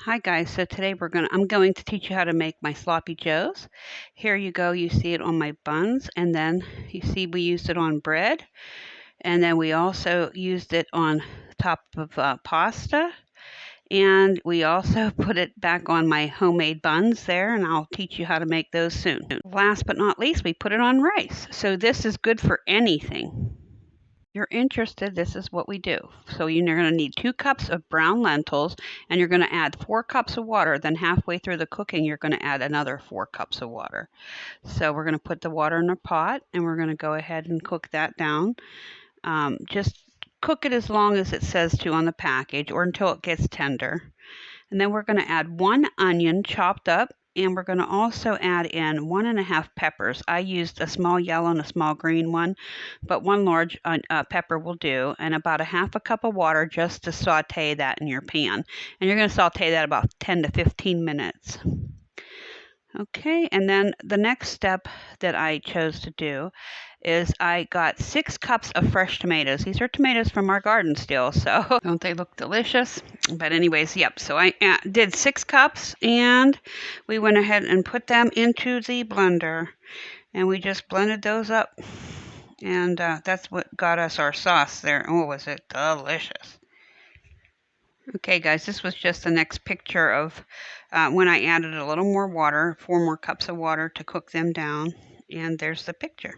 Hi guys, so today I'm going to teach you how to make my sloppy joes. Here you go, you see it on my buns, and then you see we used it on bread, and then we also used it on top of pasta, and we also put it back on my homemade buns there, and I'll teach you how to make those soon. Last but not least, we put it on rice. So this is good for anything you're interested, this is what we do. So you're going to need 2 cups of brown lentils, and you're going to add 4 cups of water. Then halfway through the cooking, you're going to add another 4 cups of water. So we're going to put the water in a pot, and we're going to go ahead and cook that down. Just cook it as long as it says to on the package, or until it gets tender. And then we're going to add 1 onion chopped up, and we're going to also add in 1½ peppers. I used a small yellow and a small green one, but 1 large pepper will do, and about a half a cup of water just to saute that in your pan. And you're going to saute that about 10 to 15 minutes. Okay, and then the next step that I chose to do is I got 6 cups of fresh tomatoes. These are tomatoes from our garden still, so don't they look delicious? But anyways, yep, so I did 6 cups, and we went ahead and put them into the blender, and we just blended those up, and that's what got us our sauce there. Oh, was it delicious. Okay, guys, this was just the next picture of when I added a little more water, 4 more cups of water to cook them down, and there's the picture.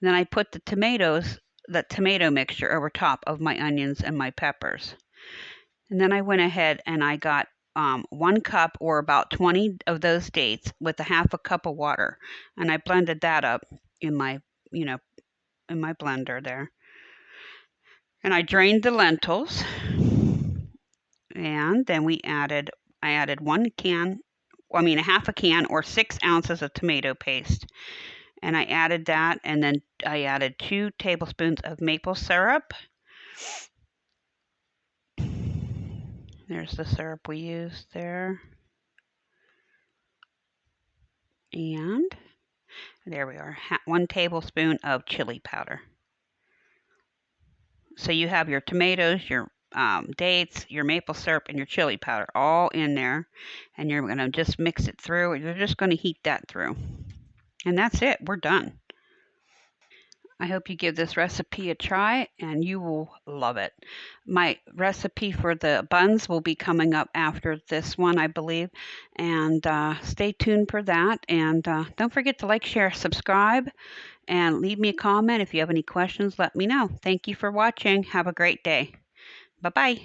Then I put the tomato mixture over top of my onions and my peppers. And then I went ahead and I got 1 cup or about 20 of those dates with a half a cup of water, and I blended that up in my, in my blender there. And I drained the lentils, and then I added a half a can or 6 ounces of tomato paste. And I added that, and then I added 2 tablespoons of maple syrup. There's the syrup we used there. And there we are, 1 tablespoon of chili powder. So you have your tomatoes, your dates, your maple syrup, and your chili powder all in there. And you're going to just mix it through. You're just going to heat that through. And that's it. We're done. I hope you give this recipe a try, and you will love it. My recipe for the buns will be coming up after this one, I believe, and stay tuned for that. And don't forget to like, share, subscribe, and leave me a comment. If you have any questions, let me know. Thank you for watching. Have a great day. Bye-bye.